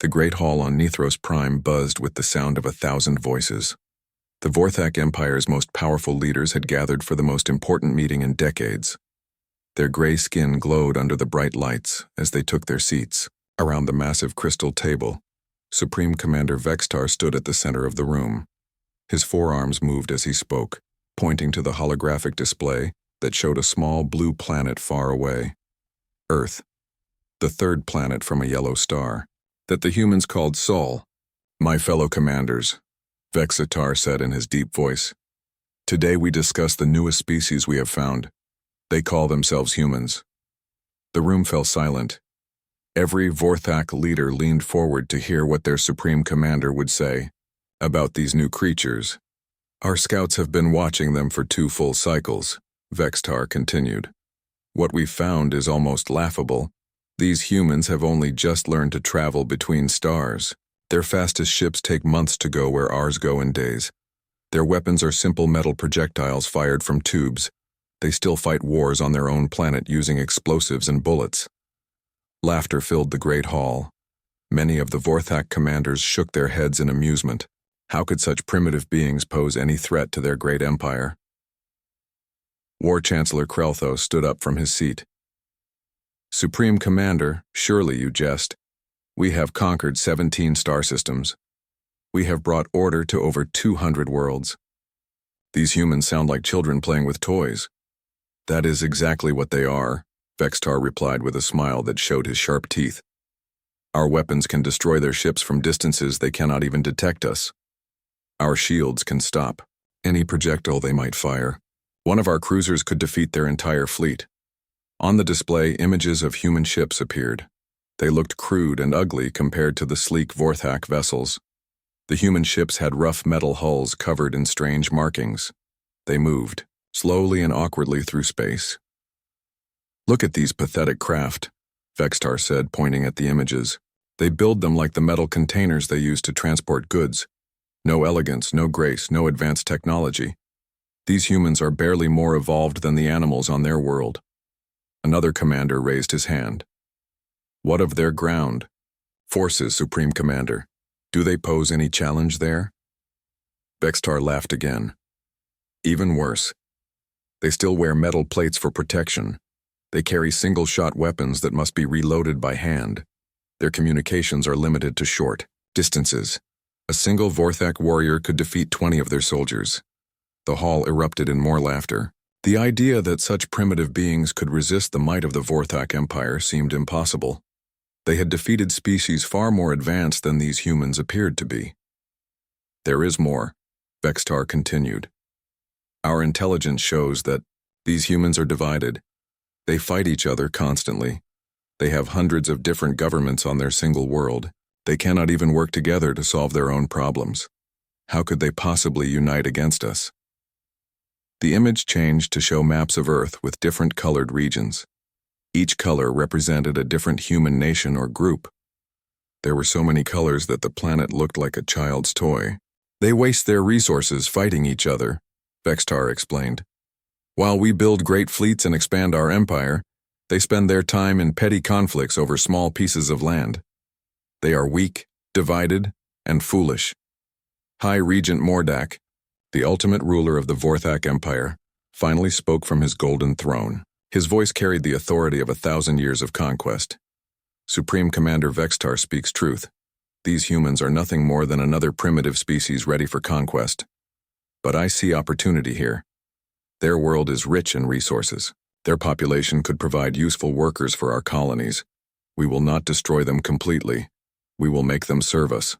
The great hall on Nithros Prime buzzed with the sound of 1,000 voices. The Vorthak Empire's most powerful leaders had gathered for the most important meeting in decades. Their gray skin glowed under the bright lights as they took their seats. Around the massive crystal table, Supreme Commander Vextar stood at the center of the room. His forearms moved as he spoke, pointing to the holographic display that showed a small blue planet far away. Earth, the third planet from a yellow star, that the humans called Sol. "My fellow commanders," Vexatar said in his deep voice, "today we discuss the newest species we have found. They call themselves humans." The room fell silent. Every Vorthak leader leaned forward to hear what their supreme commander would say about these new creatures. "Our scouts have been watching them for 2 full cycles," Vextar continued. "What we found is almost laughable. These humans have only just learned to travel between stars. Their fastest ships take months to go where ours go in days. Their weapons are simple metal projectiles fired from tubes. They still fight wars on their own planet using explosives and bullets." Laughter filled the great hall. Many of the Vorthak commanders shook their heads in amusement. How could such primitive beings pose any threat to their great empire? War Chancellor Krelthos stood up from his seat. "Supreme Commander, surely you jest. We have conquered 17 star systems. We have brought order to over 200 worlds. These humans sound like children playing with toys." "That is exactly what they are," Vextar replied with a smile that showed his sharp teeth. "Our weapons can destroy their ships from distances they cannot even detect us. Our shields can stop any projectile they might fire. One of our cruisers could defeat their entire fleet." On the display, images of human ships appeared. They looked crude and ugly compared to the sleek Vorthak vessels. The human ships had rough metal hulls covered in strange markings. They moved, slowly and awkwardly through space. "Look at these pathetic craft," Vextar said, pointing at the images. "They build them like the metal containers they use to transport goods. No elegance, no grace, no advanced technology. These humans are barely more evolved than the animals on their world." Another commander raised his hand. "What of their ground forces, Supreme Commander? Do they pose any challenge there?" Vextar laughed again. "Even worse. They still wear metal plates for protection. They carry single-shot weapons that must be reloaded by hand. Their communications are limited to short distances. A single Vorthak warrior could defeat 20 of their soldiers." The hall erupted in more laughter. The idea that such primitive beings could resist the might of the Vorthak Empire seemed impossible. They had defeated species far more advanced than these humans appeared to be. "There is more," Vextar continued. "Our intelligence shows that these humans are divided. They fight each other constantly. They have hundreds of different governments on their single world. They cannot even work together to solve their own problems. How could they possibly unite against us?" The image changed to show maps of Earth with different colored regions. Each color represented a different human nation or group. There were so many colors that the planet looked like a child's toy. "They waste their resources fighting each other," Vextar explained. "While we build great fleets and expand our empire, they spend their time in petty conflicts over small pieces of land. They are weak, divided, and foolish." High Regent Mordak, the ultimate ruler of the Vorthak Empire, finally spoke from his golden throne. His voice carried the authority of 1,000 years of conquest. "Supreme Commander Vextar speaks truth. These humans are nothing more than another primitive species ready for conquest. But I see opportunity here. Their world is rich in resources. Their population could provide useful workers for our colonies. We will not destroy them completely. We will make them serve us."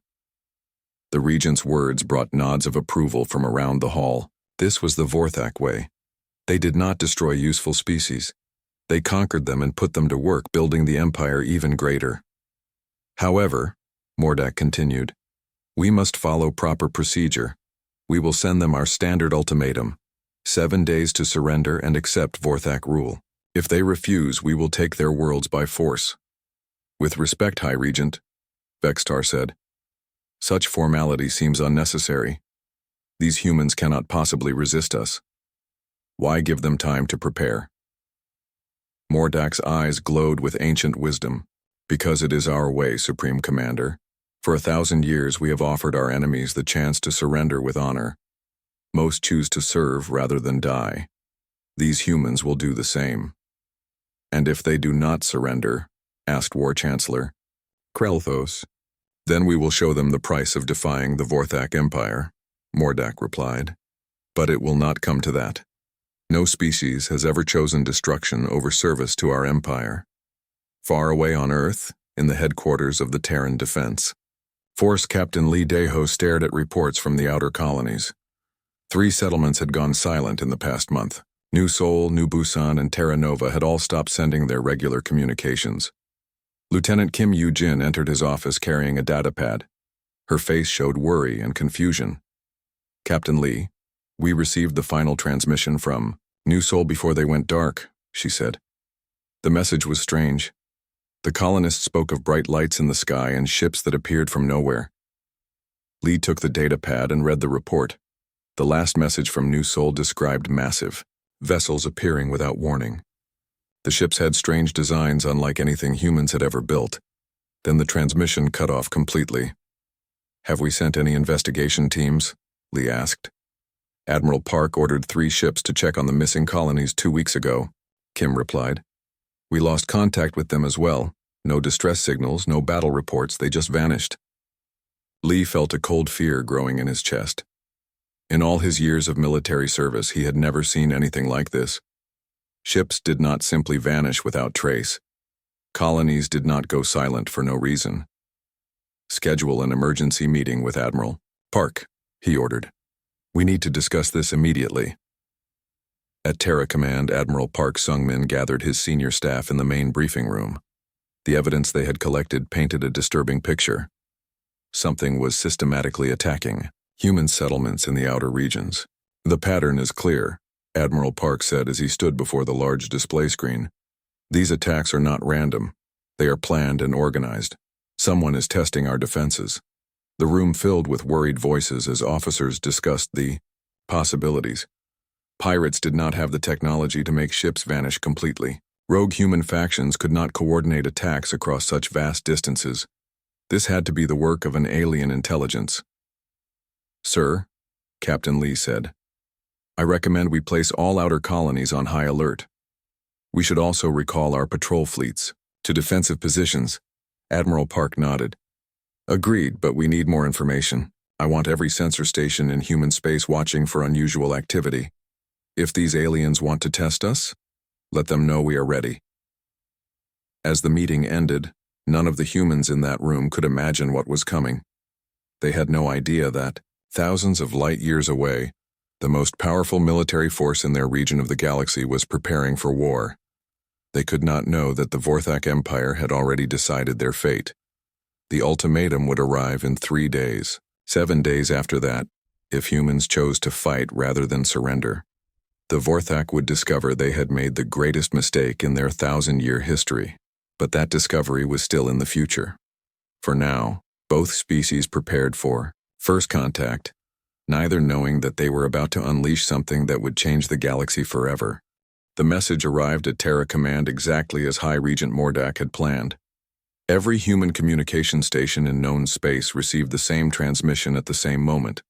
The regent's words brought nods of approval from around the hall. This was the Vorthak way. They did not destroy useful species. They conquered them and put them to work building the empire even greater. "However," Mordak continued, "we must follow proper procedure. We will send them our standard ultimatum: 7 days to surrender and accept Vorthak rule. If they refuse, we will take their worlds by force." "With respect, High Regent," Vextar said, "such formality seems unnecessary. These humans cannot possibly resist us. Why give them time to prepare?" Mordak's eyes glowed with ancient wisdom. "Because it is our way, Supreme Commander. For 1,000 years we have offered our enemies the chance to surrender with honor. Most choose to serve rather than die. These humans will do the same. And if they do not surrender, asked War Chancellor Krelthos, then we will show them the price of defying the Vorthak Empire, Mordak replied. But it will not come to that. No species has ever chosen destruction over service to our empire. Far away on Earth, in the headquarters of the Terran Defense, Force Captain Lee Daeho stared at reports from the outer colonies. 3 settlements had gone silent in the past month. New Seoul, New Busan, and Terra Nova had all stopped sending their regular communications. Lieutenant Kim Yoo-jin entered his office carrying a datapad. Her face showed worry and confusion. Captain Lee, we received the final transmission from New Seoul before they went dark, she said. The message was strange. The colonists spoke of bright lights in the sky and ships that appeared from nowhere. Lee took the datapad and read the report. The last message from New Seoul described massive vessels appearing without warning. The ships had strange designs unlike anything humans had ever built. Then the transmission cut off completely. Have we sent any investigation teams? Lee asked. Admiral Park ordered 3 ships to check on the missing colonies 2 weeks ago, Kim replied. We lost contact with them as well. No distress signals, no battle reports, they just vanished. Lee felt a cold fear growing in his chest. In all his years of military service, he had never seen anything like this. Ships did not simply vanish without trace. Colonies did not go silent for no reason. Schedule an emergency meeting with Admiral Park, he ordered. We need to discuss this immediately. At Terra Command, Admiral Park Sung-min gathered his senior staff in the main briefing room. The evidence they had collected painted a disturbing picture. Something was systematically attacking human settlements in the outer regions. The pattern is clear, Admiral Park said as he stood before the large display screen. These attacks are not random. They are planned and organized. Someone is testing our defenses. The room filled with worried voices as officers discussed the possibilities. Pirates did not have the technology to make ships vanish completely. Rogue human factions could not coordinate attacks across such vast distances. This had to be the work of an alien intelligence. Sir, Captain Lee said, I recommend we place all outer colonies on high alert. We should also recall our patrol fleets to defensive positions. Admiral Park nodded. Agreed, but we need more information. I want every sensor station in human space watching for unusual activity. If these aliens want to test us, let them know we are ready. As the meeting ended, none of the humans in that room could imagine what was coming. They had no idea that, thousands of light years away, the most powerful military force in their region of the galaxy was preparing for war. They could not know that the Vorthak Empire had already decided their fate. The ultimatum would arrive in 3 days, 7 days after that, if humans chose to fight rather than surrender. The Vorthak would discover they had made the greatest mistake in their 1,000-year history, but that discovery was still in the future. For now, both species prepared for first contact, neither knowing that they were about to unleash something that would change the galaxy forever. The message arrived at Terra Command exactly as High Regent Mordak had planned. Every human communication station in known space received the same transmission at the same moment.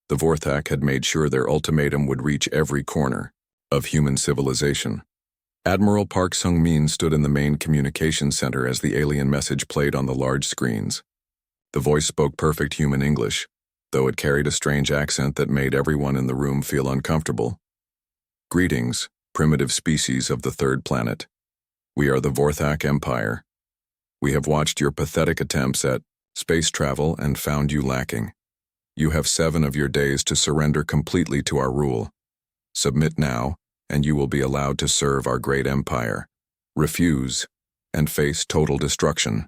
The Vorthak had made sure their ultimatum would reach every corner of human civilization. Admiral Park Sung-min stood in the main communication center as the alien message played on the large screens. The voice spoke perfect human English, though it carried a strange accent that made everyone in the room feel uncomfortable. Greetings, primitive species of the 3rd planet. We are the Vorthak Empire. We have watched your pathetic attempts at space travel and found you lacking. You have 7 of your days to surrender completely to our rule. Submit now, and you will be allowed to serve our great empire. Refuse, and face total destruction.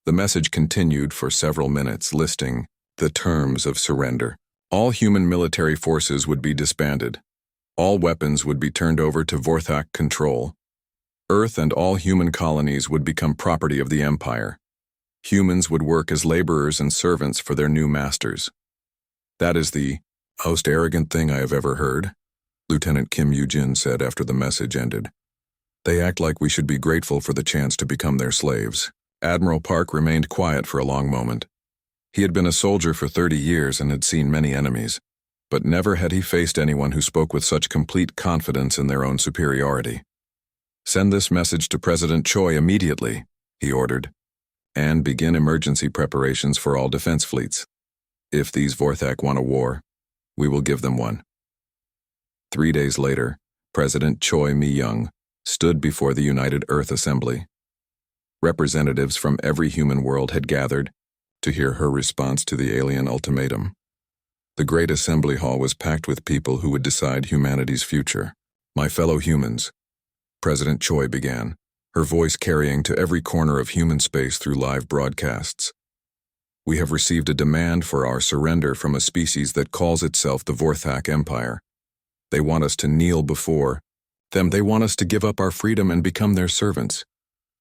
The message continued for several minutes, listing the terms of surrender. All human military forces would be disbanded. All weapons would be turned over to Vorthak control. Earth and all human colonies would become property of the Empire. Humans would work as laborers and servants for their new masters. That is the most arrogant thing I have ever heard, Lieutenant Kim Yoo-jin said after the message ended. They act like we should be grateful for the chance to become their slaves. Admiral Park remained quiet for a long moment. He had been a soldier for 30 years and had seen many enemies, but never had he faced anyone who spoke with such complete confidence in their own superiority. "Send this message to President Choi immediately," he ordered, "and begin emergency preparations for all defense fleets. If these Vorthak want a war, we will give them one." 3 days later, President Choi Mi-young stood before the United Earth Assembly. Representatives from every human world had gathered to hear her response to the alien ultimatum. The great assembly hall was packed with people who would decide humanity's future. "My fellow humans," President Choi began, her voice carrying to every corner of human space through live broadcasts. "We have received a demand for our surrender from a species that calls itself the Vorthak Empire. They want us to kneel before them. They want us to give up our freedom and become their servants."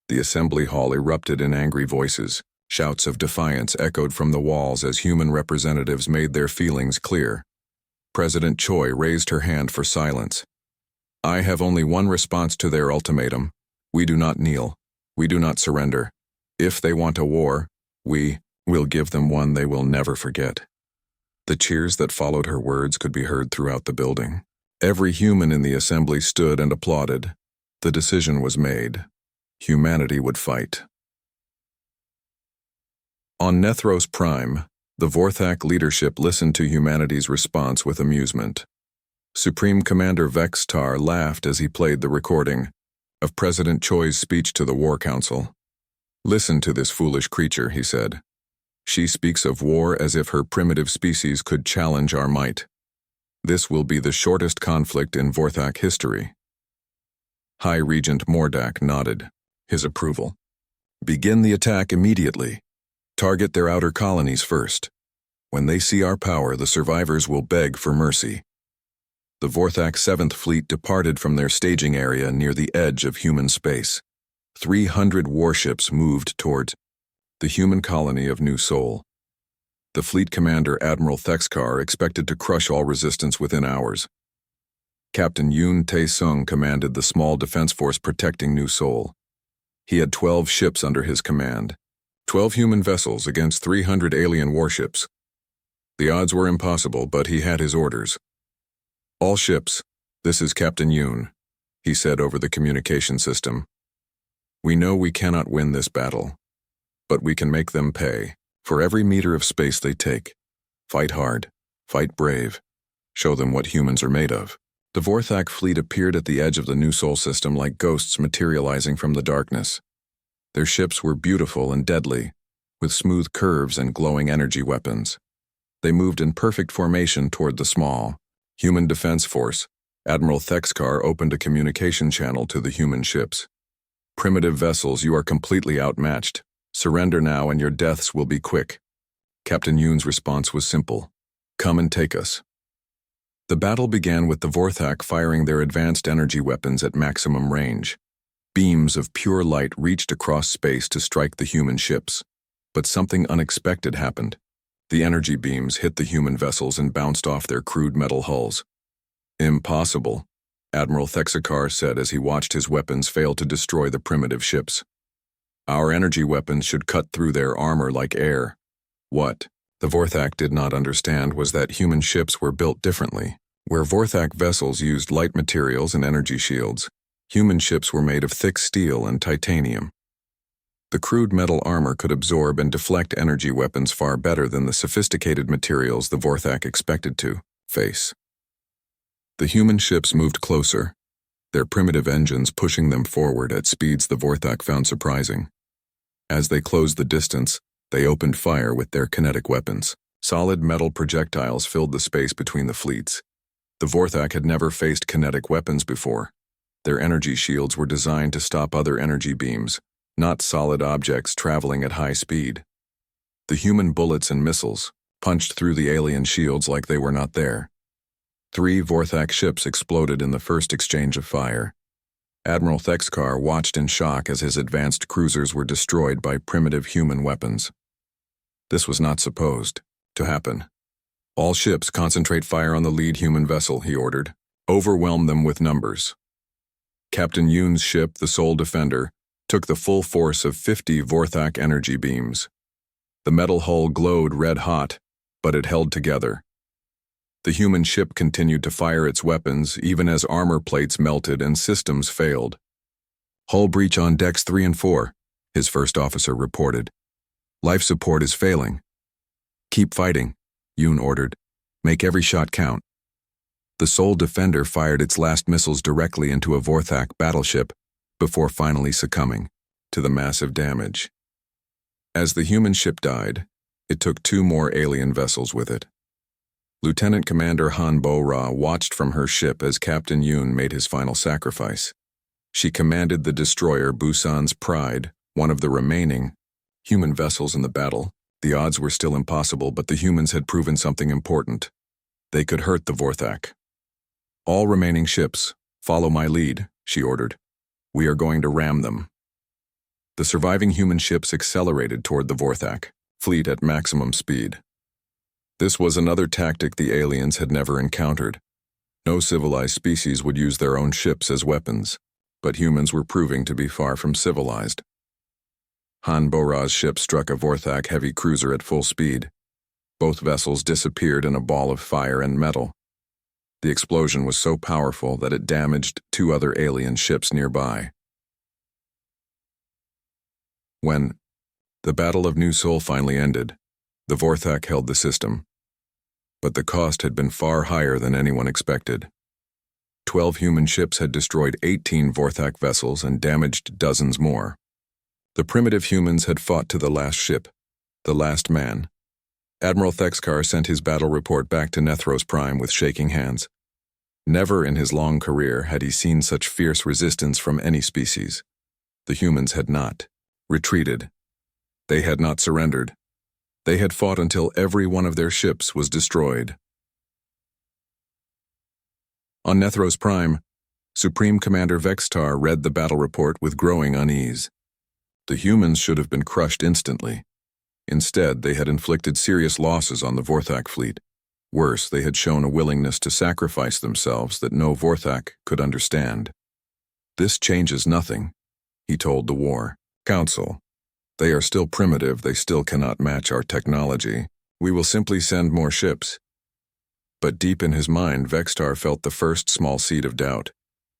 The assembly hall erupted in angry voices. Shouts of defiance echoed from the walls as human representatives made their feelings clear. President Choi raised her hand for silence. "I have only one response to their ultimatum. We do not kneel. We do not surrender. If they want a war, we will give them one they will never forget." The cheers that followed her words could be heard throughout the building. Every human in the assembly stood and applauded. The decision was made. Humanity would fight. On Nethros Prime, the Vorthak leadership listened to humanity's response with amusement. Supreme Commander Vex-Tar laughed as he played the recording of President Choi's speech to the War Council. "Listen to this foolish creature," he said. "She speaks of war as if her primitive species could challenge our might. This will be the shortest conflict in Vorthak history." High Regent Mordak nodded his approval. "Begin the attack immediately. Target their outer colonies first. When they see our power, the survivors will beg for mercy." The Vorthak 7th Fleet departed from their staging area near the edge of human space. 300 warships moved toward the human colony of New Sol. The fleet commander, Admiral Thexkar, expected to crush all resistance within hours. Captain Yoon Tae-sung commanded the small defense force protecting New Sol. He had 12 ships under his command. 12 human vessels against 300 alien warships. The odds were impossible, but he had his orders. "All ships, this is Captain Yoon," he said over the communication system. "We know we cannot win this battle, but we can make them pay for every meter of space they take. Fight hard, fight brave, show them what humans are made of." The Vorthak fleet appeared at the edge of the New Sol system like ghosts materializing from the darkness. Their ships were beautiful and deadly, with smooth curves and glowing energy weapons. They moved in perfect formation toward the small human defense force. Admiral Thexkar opened a communication channel to the human ships. "Primitive vessels, you are completely outmatched. Surrender now and your deaths will be quick." Captain Yoon's response was simple. "Come and take us." The battle began with the Vorthak firing their advanced energy weapons at maximum range. Beams of pure light reached across space to strike the human ships. But something unexpected happened. The energy beams hit the human vessels and bounced off their crude metal hulls. "Impossible," Admiral Thexkar said as he watched his weapons fail to destroy the primitive ships. "Our energy weapons should cut through their armor like air." What the Vorthak did not understand was that human ships were built differently. Where Vorthak vessels used light materials and energy shields, human ships were made of thick steel and titanium. The crude metal armor could absorb and deflect energy weapons far better than the sophisticated materials the Vorthak expected to face. The human ships moved closer, their primitive engines pushing them forward at speeds the Vorthak found surprising. As they closed the distance, they opened fire with their kinetic weapons. Solid metal projectiles filled the space between the fleets. The Vorthak had never faced kinetic weapons before. Their energy shields were designed to stop other energy beams, not solid objects traveling at high speed. The human bullets and missiles punched through the alien shields like they were not there. 3 Vorthak ships exploded in the first exchange of fire. Admiral Thexkar watched in shock as his advanced cruisers were destroyed by primitive human weapons. This was not supposed to happen. "All ships concentrate fire on the lead human vessel," he ordered. "Overwhelm them with numbers." Captain Yoon's ship, the Sole Defender, took the full force of 50 Vorthak energy beams. The metal hull glowed red-hot, but it held together. The human ship continued to fire its weapons even as armor plates melted and systems failed. "Hull breach on decks 3 and 4, his first officer reported. "Life support is failing." "Keep fighting," Yoon ordered. "Make every shot count." The sole defender fired its last missiles directly into a Vorthak battleship before finally succumbing to the massive damage. As the human ship died, it took 2 more alien vessels with it. Lieutenant Commander Han Bo-ra watched from her ship as Captain Yoon made his final sacrifice. She commanded the destroyer Busan's Pride, one of the remaining human vessels in the battle. The odds were still impossible, but the humans had proven something important. They could hurt the Vorthak. "All remaining ships, follow my lead," she ordered. "We are going to ram them." The surviving human ships accelerated toward the Vorthak fleet at maximum speed. This was another tactic the aliens had never encountered. No civilized species would use their own ships as weapons, but humans were proving to be far from civilized. Han Bo-ra's ship struck a Vorthak heavy cruiser at full speed. Both vessels disappeared in a ball of fire and metal. The explosion was so powerful that it damaged 2 other alien ships nearby. When the Battle of New Seoul finally ended, the Vorthak held the system. But the cost had been far higher than anyone expected. 12 human ships had destroyed 18 Vorthak vessels and damaged dozens more. The primitive humans had fought to the last ship, the last man. Admiral Thexkar sent his battle report back to Nethros Prime with shaking hands. Never in his long career had he seen such fierce resistance from any species. The humans had not retreated. They had not surrendered. They had fought until every one of their ships was destroyed. On Nethros Prime, Supreme Commander Vextar read the battle report with growing unease. The humans should have been crushed instantly. Instead, they had inflicted serious losses on the Vorthak fleet. Worse, they had shown a willingness to sacrifice themselves that no Vorthak could understand. "This changes nothing," he told the War Council. "They are still primitive, they still cannot match our technology. We will simply send more ships." But deep in his mind, Vextar felt the first small seed of doubt.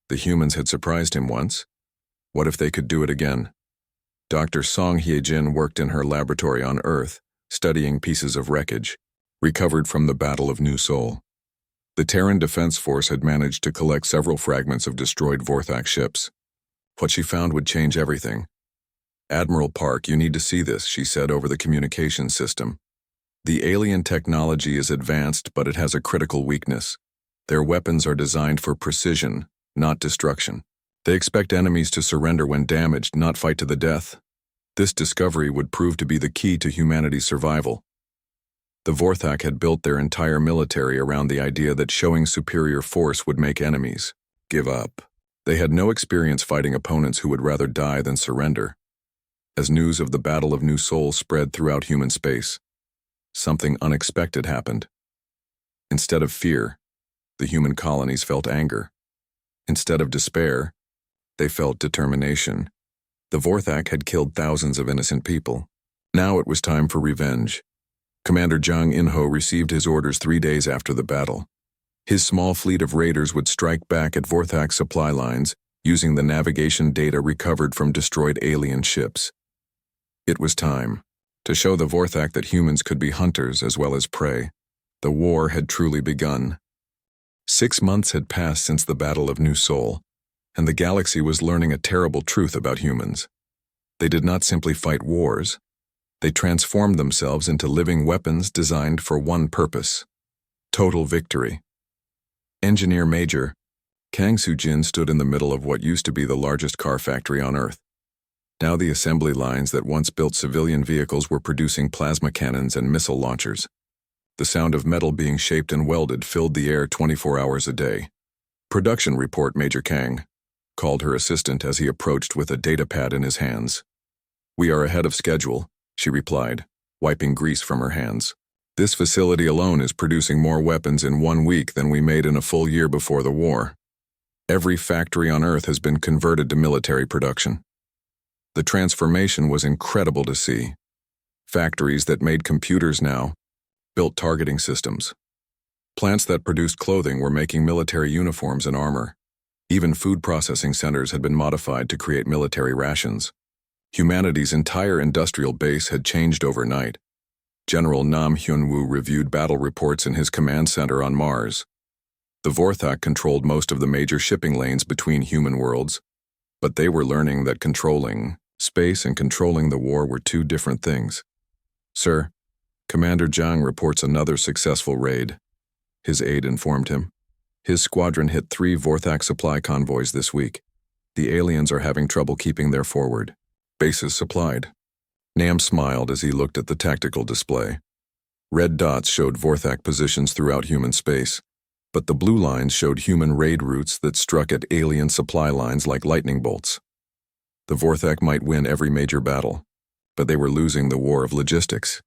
The humans had surprised him once. What if they could do it again? Dr. Song Hye-jin worked in her laboratory on Earth, studying pieces of wreckage, recovered from the Battle of New Seoul. The Terran Defense Force had managed to collect several fragments of destroyed Vorthak ships. What she found would change everything. "Admiral Park, you need to see this," she said over the communication system. "The alien technology is advanced, but it has a critical weakness. Their weapons are designed for precision, not destruction. They expect enemies to surrender when damaged, not fight to the death. This discovery would prove to be the key to humanity's survival." The Vorthak had built their entire military around the idea that showing superior force would make enemies give up. They had no experience fighting opponents who would rather die than surrender. As news of the Battle of New Seoul spread throughout human space, something unexpected happened. Instead of fear, the human colonies felt anger. Instead of despair, they felt determination. The Vorthak had killed thousands of innocent people. Now it was time for revenge. Commander Jang In-ho received his orders 3 days after the battle. His small fleet of raiders would strike back at Vorthak supply lines using the navigation data recovered from destroyed alien ships. It was time to show the Vorthak that humans could be hunters as well as prey. The war had truly begun. 6 months had passed since the Battle of New Seoul, and the galaxy was learning a terrible truth about humans. They did not simply fight wars. They transformed themselves into living weapons designed for one purpose: total victory. Engineer Major Kang Soo-jin stood in the middle of what used to be the largest car factory on Earth. Now the assembly lines that once built civilian vehicles were producing plasma cannons and missile launchers. The sound of metal being shaped and welded filled the air 24 hours a day. "Production report, Major Kang," called her assistant as he approached with a datapad in his hands. "We are ahead of schedule," she replied, wiping grease from her hands. "This facility alone is producing more weapons in 1 week than we made in a full year before the war. Every factory on Earth has been converted to military production." The transformation was incredible to see. Factories that made computers now built targeting systems. Plants that produced clothing were making military uniforms and armor. Even food processing centers had been modified to create military rations. Humanity's entire industrial base had changed overnight. General Nam Hyun-woo reviewed battle reports in his command center on Mars. The Vorthak controlled most of the major shipping lanes between human worlds, but they were learning that controlling space and controlling the war were two different things. "Sir, Commander Zhang reports another successful raid," his aide informed him. "His squadron hit 3 Vorthak supply convoys this week. The aliens are having trouble keeping their forward. Bases supplied." Nam smiled as he looked at the tactical display. Red dots showed Vorthak positions throughout human space, but the blue lines showed human raid routes that struck at alien supply lines like lightning bolts. The Vorthak might win every major battle, but they were losing the war of logistics.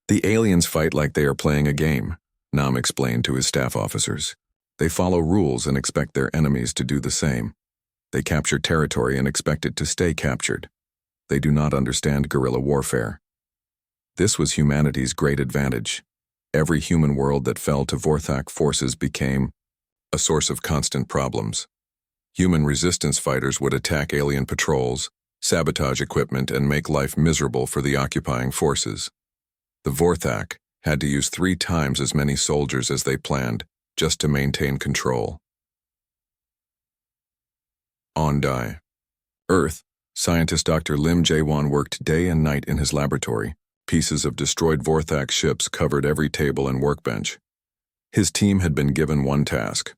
"The aliens fight like they are playing a game," Nam explained to his staff officers. "They follow rules and expect their enemies to do the same. They capture territory and expect it to stay captured. They do not understand guerrilla warfare." This was humanity's great advantage. Every human world that fell to Vorthak forces became a source of constant problems. Human resistance fighters would attack alien patrols, sabotage equipment, and make life miserable for the occupying forces. The Vorthak had to use 3 times as many soldiers as they planned just to maintain control. On Earth, scientist Dr. Lim Jae-won worked day and night in his laboratory. Pieces of destroyed Vorthak ships covered every table and workbench. His team had been given one task: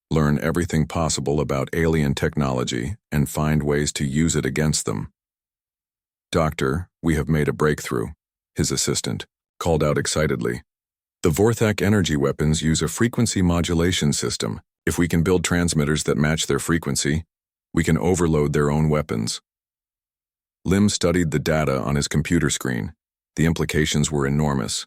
learn everything possible about alien technology and find ways to use it against them. "Doctor, we have made a breakthrough," his assistant called out excitedly. "The Vorthak energy weapons use a frequency modulation system. If we can build transmitters that match their frequency, we can overload their own weapons." Lim studied the data on his computer screen. The implications were enormous.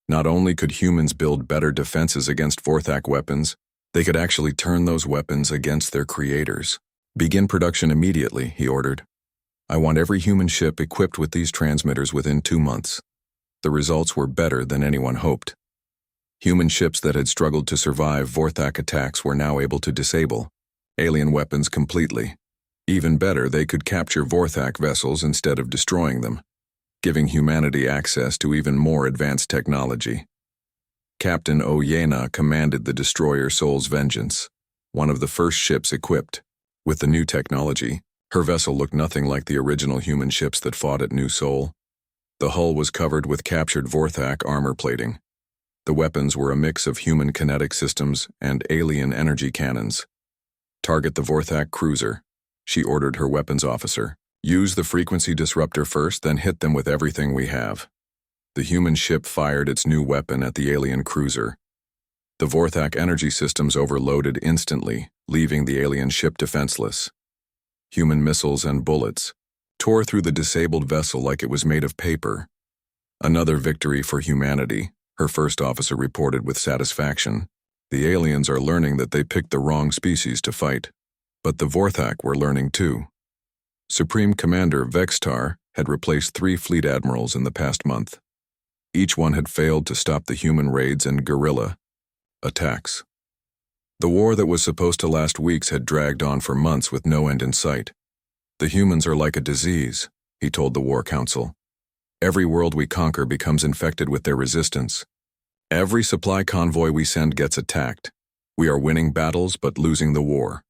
Not only could humans build better defenses against Vorthak weapons, they could actually turn those weapons against their creators. "Begin production immediately," he ordered. "I want every human ship equipped with these transmitters within 2 months." The results were better than anyone hoped. Human ships that had struggled to survive Vorthak attacks were now able to disable alien weapons completely. Even better, they could capture Vorthak vessels instead of destroying them, giving humanity access to even more advanced technology. Captain Oyena commanded the destroyer Soul's Vengeance, one of the first ships equipped. With the new technology, her vessel looked nothing like the original human ships that fought at New Sol. The hull was covered with captured Vorthak armor plating. The weapons were a mix of human kinetic systems and alien energy cannons. "Target the Vorthak cruiser," she ordered her weapons officer. "Use the frequency disruptor first, then hit them with everything we have." The human ship fired its new weapon at the alien cruiser. The Vorthak energy systems overloaded instantly, leaving the alien ship defenseless. Human missiles and bullets tore through the disabled vessel like it was made of paper. "Another victory for humanity," her first officer reported with satisfaction. "The aliens are learning that they picked the wrong species to fight. But the Vorthak were learning too." Supreme Commander Vextar had replaced 3 fleet admirals in the past month. Each one had failed to stop the human raids and guerrilla attacks. The war that was supposed to last weeks had dragged on for months with no end in sight. "The humans are like a disease," he told the War Council. "Every world we conquer becomes infected with their resistance. Every supply convoy we send gets attacked. We are winning battles but losing the war."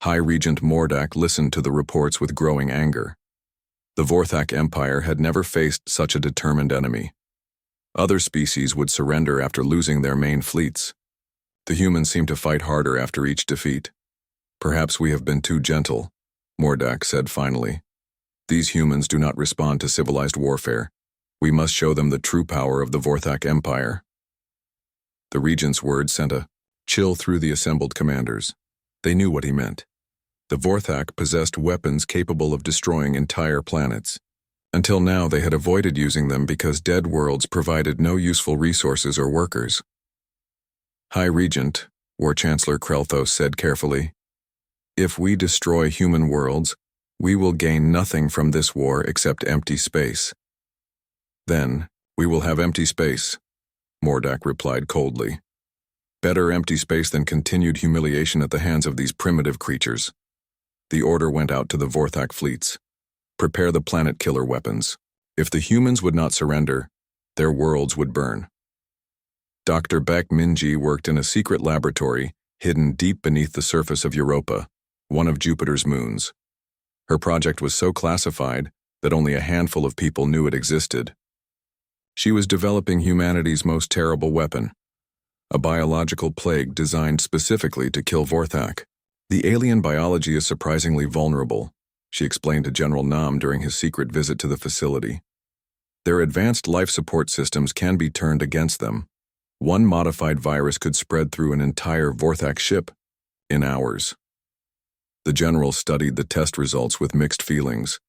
High Regent Mordak listened to the reports with growing anger. The Vorthak Empire had never faced such a determined enemy. Other species would surrender after losing their main fleets. The humans seemed to fight harder after each defeat. "Perhaps we have been too gentle," Mordak said finally. "These humans do not respond to civilized warfare. We must show them the true power of the Vorthak Empire." The Regent's words sent a chill through the assembled commanders. They knew what he meant. The Vorthak possessed weapons capable of destroying entire planets. Until now, they had avoided using them because dead worlds provided no useful resources or workers. "High Regent," War Chancellor Krelthos said carefully, "if we destroy human worlds, We will gain nothing from this war except empty space. Then, we will have empty space, Mordak replied coldly. Better empty space than continued humiliation at the hands of these primitive creatures. The order went out to the Vorthak fleets. Prepare the planet killer weapons. If the humans would not surrender, their worlds would burn. Dr. Beck Minji worked in a secret laboratory hidden deep beneath the surface of Europa, one of Jupiter's moons. Her project was so classified that only a handful of people knew it existed. She was developing humanity's most terrible weapon, a biological plague designed specifically to kill Vorthak. The alien biology is surprisingly vulnerable, she explained to General Nam during his secret visit to the facility. Their advanced life support systems can be turned against them. One modified virus could spread through an entire Vorthak ship in hours. The general studied the test results with mixed feelings.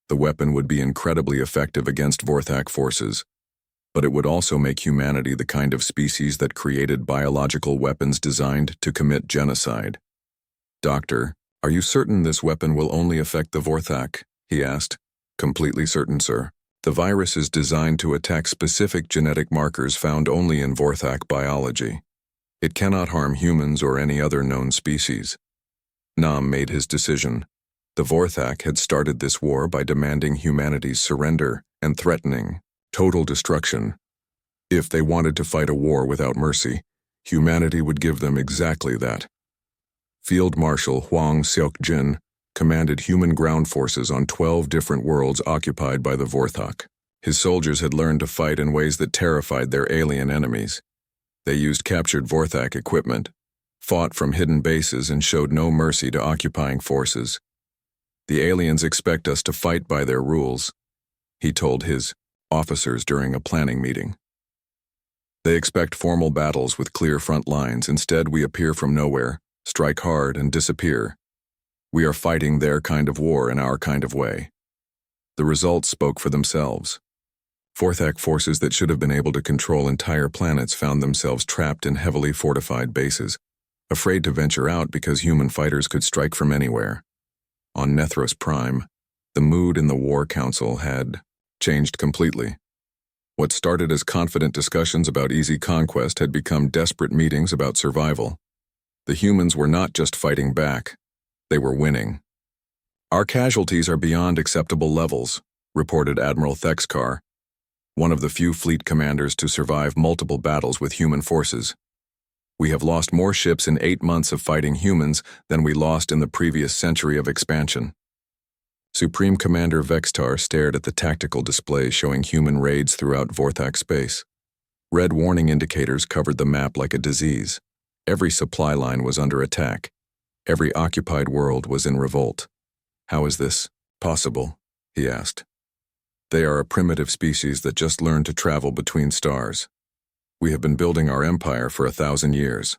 The weapon would be incredibly effective against Vorthak forces, but it would also make humanity the kind of species that created biological weapons designed to commit genocide. Doctor, are you certain this weapon will only affect the Vorthak? He asked. Completely certain, sir. The virus is designed to attack specific genetic markers found only in Vorthak biology. It cannot harm humans or any other known species. Nam made his decision. The Vorthak had started this war by demanding humanity's surrender and threatening total destruction. If they wanted to fight a war without mercy, humanity would give them exactly that. Field Marshal Huang Xiaojin commanded human ground forces on 12 different worlds occupied by the Vorthak. His soldiers had learned to fight in ways that terrified their alien enemies. They used captured Vorthak equipment, fought from hidden bases, and showed no mercy to occupying forces. The aliens expect us to fight by their rules, he told his officers during a planning meeting. They expect formal battles with clear front lines. Instead, we appear from nowhere, strike hard, and disappear. We are fighting their kind of war in our kind of way. The results spoke for themselves. Vorthak forces that should have been able to control entire planets found themselves trapped in heavily fortified bases, afraid to venture out because human fighters could strike from anywhere. On Nethros Prime, the mood in the War Council had changed completely. What started as confident discussions about easy conquest had become desperate meetings about survival. The humans were not just fighting back, they were winning. Our casualties are beyond acceptable levels, reported Admiral Thexkar, one of the few fleet commanders to survive multiple battles with human forces. We have lost more ships in 8 months of fighting humans than we lost in the previous century of expansion. Supreme Commander Vextar stared at the tactical display showing human raids throughout Vorthak space. Red warning indicators covered the map like a disease. Every supply line was under attack. Every occupied world was in revolt. How is this possible? He asked. They are a primitive species that just learned to travel between stars. We have been building our empire for 1,000 years.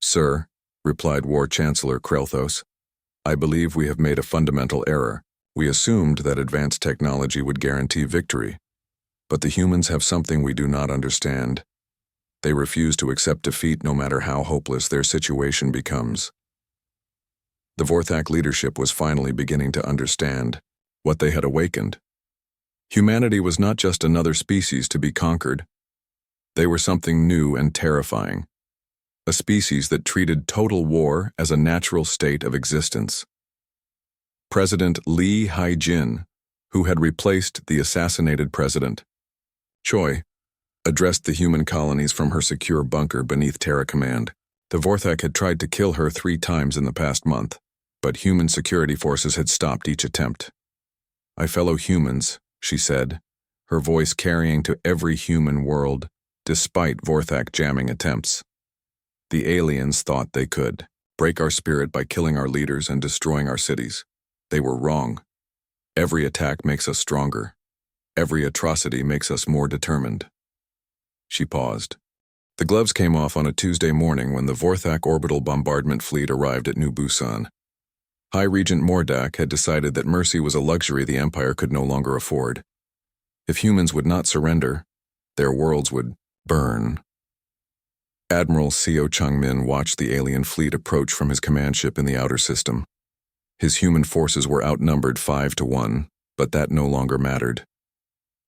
Sir, replied War Chancellor Krelthos, I believe we have made a fundamental error. We assumed that advanced technology would guarantee victory. But the humans have something we do not understand. They refuse to accept defeat no matter how hopeless their situation becomes. The Vorthak leadership was finally beginning to understand what they had awakened. Humanity was not just another species to be conquered. They were something new and terrifying. A species that treated total war as a natural state of existence. President Lee Haijin, who had replaced the assassinated President Choi, addressed the human colonies from her secure bunker beneath Terra Command. The Vorthak had tried to kill her 3 times in the past month, but human security forces had stopped each attempt. My fellow humans, she said, her voice carrying to every human world, despite Vorthak jamming attempts. The aliens thought they could break our spirit by killing our leaders and destroying our cities. They were wrong. Every attack makes us stronger. Every atrocity makes us more determined. She paused. The gloves came off on a Tuesday morning when the Vorthak orbital bombardment fleet arrived at New Busan. High Regent Mordak had decided that mercy was a luxury the Empire could no longer afford. If humans would not surrender, their worlds would burn. Admiral Seo Changmin watched the alien fleet approach from his command ship in the outer system. His human forces were outnumbered 5-1, but that no longer mattered.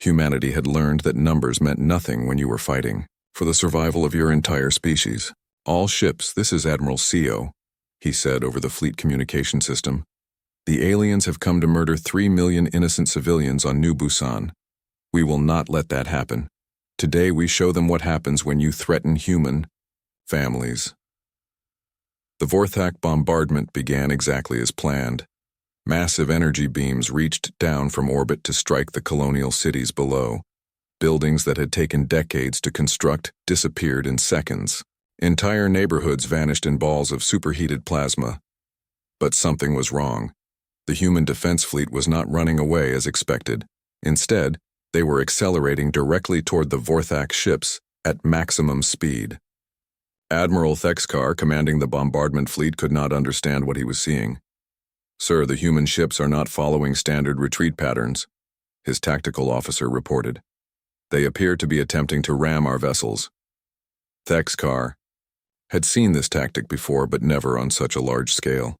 Humanity had learned that numbers meant nothing when you were fighting for the survival of your entire species. "All ships, this is Admiral Seo," he said over the fleet communication system. "The aliens have come to murder 3 million innocent civilians on New Busan. We will not let that happen. Today we show them what happens when you threaten human families." The Vorthak bombardment began exactly as planned. Massive energy beams reached down from orbit to strike the colonial cities below. Buildings that had taken decades to construct disappeared in seconds. Entire neighborhoods vanished in balls of superheated plasma. But something was wrong. The human defense fleet was not running away as expected. Instead, they were accelerating directly toward the Vorthak ships at maximum speed. Admiral Thexkar, commanding the bombardment fleet, could not understand what he was seeing. "Sir, the human ships are not following standard retreat patterns," his tactical officer reported. "They appear to be attempting to ram our vessels." Thexkar had seen this tactic before, but never on such a large scale.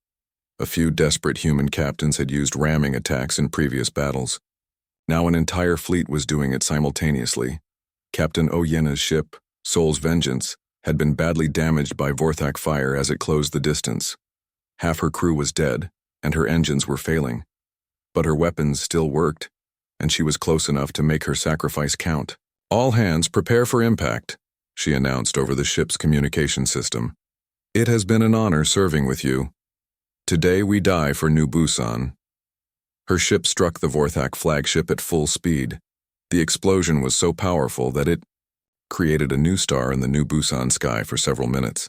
A few desperate human captains had used ramming attacks in previous battles. Now an entire fleet was doing it simultaneously. Captain Oyena's ship, Soul's Vengeance, had been badly damaged by Vorthak fire as it closed the distance. Half her crew was dead, and her engines were failing. But her weapons still worked, and she was close enough to make her sacrifice count. "All hands prepare for impact," she announced over the ship's communication system. "It has been an honor serving with you. Today we die for New Busan." Her ship struck the Vorthak flagship at full speed. The explosion was so powerful that it created a new star in the New Busan sky for several minutes.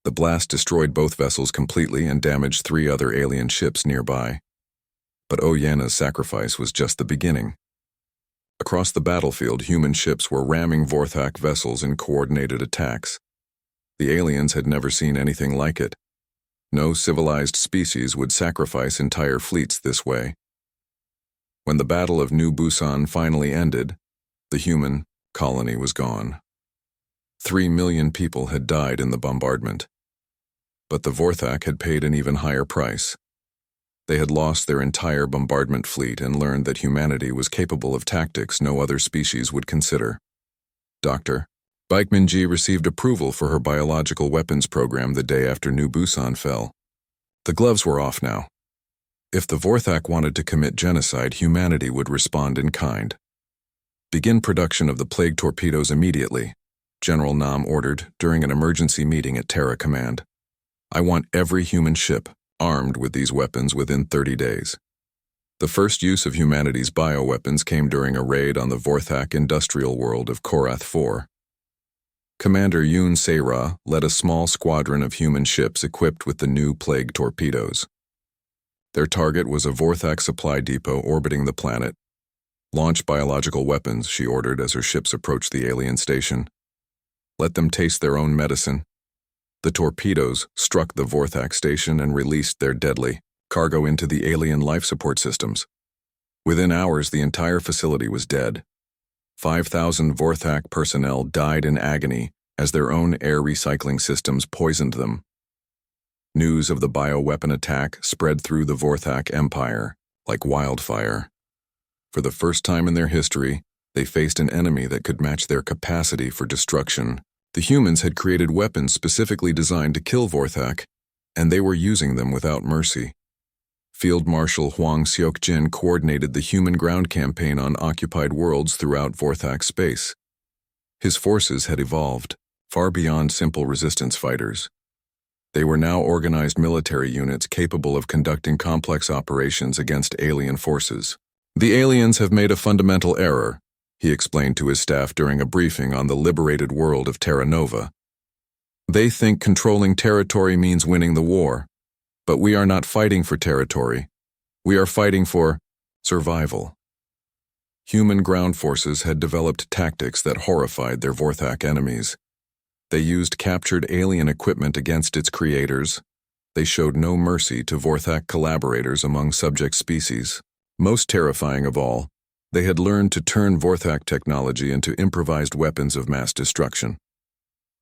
The blast destroyed both vessels completely and damaged 3 other alien ships nearby. But Oyena's sacrifice was just the beginning. Across the battlefield, human ships were ramming Vorthak vessels in coordinated attacks. The aliens had never seen anything like it. No civilized species would sacrifice entire fleets this way. When the Battle of New Busan finally ended, the human colony was gone. 3 million people had died in the bombardment. But the Vorthak had paid an even higher price. They had lost their entire bombardment fleet and learned that humanity was capable of tactics no other species would consider. Dr. Baekman-ji received approval for her biological weapons program the day after New Busan fell. The gloves were off now. If the Vorthak wanted to commit genocide, humanity would respond in kind. "Begin production of the plague torpedoes immediately," General Nam ordered during an emergency meeting at Terra Command. "I want every human ship armed with these weapons within 30 days. The first use of humanity's bioweapons came during a raid on the Vorthak industrial world of Korath 4. Commander Yoon Se-ra led a small squadron of human ships equipped with the new plague torpedoes. Their target was a Vorthak supply depot orbiting the planet. "Launch biological weapons," she ordered as her ships approached the alien station. "Let them taste their own medicine." The torpedoes struck the Vorthak station and released their deadly cargo into the alien life support systems. Within hours, the entire facility was dead. 5,000 Vorthak personnel died in agony as their own air recycling systems poisoned them. News of the bioweapon attack spread through the Vorthak Empire like wildfire. For the first time in their history, they faced an enemy that could match their capacity for destruction. The humans had created weapons specifically designed to kill Vorthak, and they were using them without mercy. Field Marshal Hwang Seok-jin coordinated the human ground campaign on occupied worlds throughout Vorthak space. His forces had evolved, far beyond simple resistance fighters. They were now organized military units capable of conducting complex operations against alien forces. "The aliens have made a fundamental error," he explained to his staff during a briefing on the liberated world of Terra Nova. "They think controlling territory means winning the war. But we are not fighting for territory. We are fighting for survival." Human ground forces had developed tactics that horrified their Vorthak enemies. They used captured alien equipment against its creators. They showed no mercy to Vorthak collaborators among subject species. Most terrifying of all, they had learned to turn Vorthak technology into improvised weapons of mass destruction.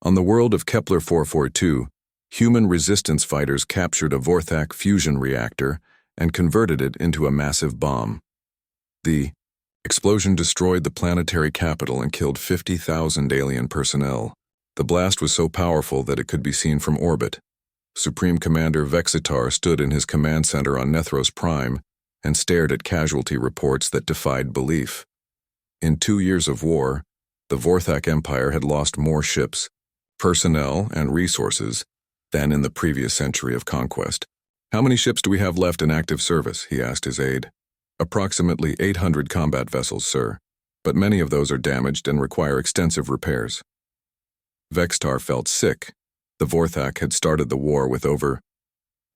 On the world of Kepler 442, Human resistance fighters captured a Vorthak fusion reactor and converted it into a massive bomb. The explosion destroyed the planetary capital and killed 50,000 alien personnel. The blast was so powerful that it could be seen from orbit. Supreme Commander Vexitar stood in his command center on Nethros Prime and stared at casualty reports that defied belief. In 2 years of war, the Vorthak Empire had lost more ships, personnel, and resources than in the previous century of conquest. "How many ships do we have left in active service?" he asked his aide. "Approximately 800 combat vessels, sir, but many of those are damaged and require extensive repairs." Vexitar felt sick. The Vorthak had started the war with over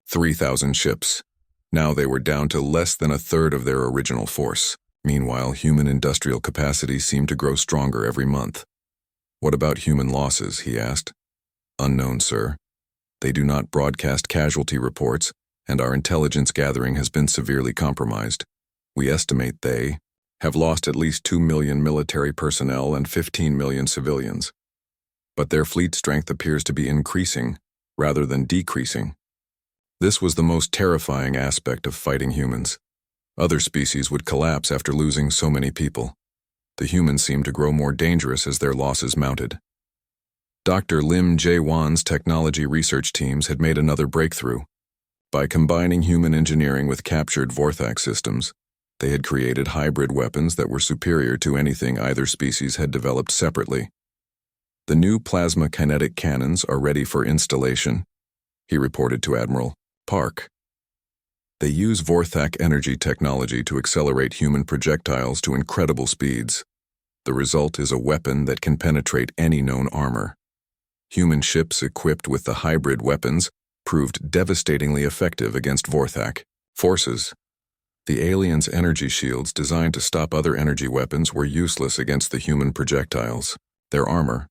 3,000 ships. Now they were down to less than a third of their original force. Meanwhile, human industrial capacity seemed to grow stronger every month. "What about human losses?" he asked. "Unknown, sir. They do not broadcast casualty reports, and our intelligence gathering has been severely compromised. We estimate they have lost at least 2 million military personnel and 15 million civilians. But their fleet strength appears to be increasing rather than decreasing." This was the most terrifying aspect of fighting humans. Other species would collapse after losing so many people. The humans seemed to grow more dangerous as their losses mounted. Dr. Lim Jae-won's technology research teams had made another breakthrough. By combining human engineering with captured Vorthak systems, they had created hybrid weapons that were superior to anything either species had developed separately. "The new plasma kinetic cannons are ready for installation," he reported to Admiral Park. "They use Vorthak energy technology to accelerate human projectiles to incredible speeds. The result is a weapon that can penetrate any known armor." Human ships equipped with the hybrid weapons proved devastatingly effective against Vorthak forces. The aliens' energy shields designed to stop other energy weapons were useless against the human projectiles. Their armor,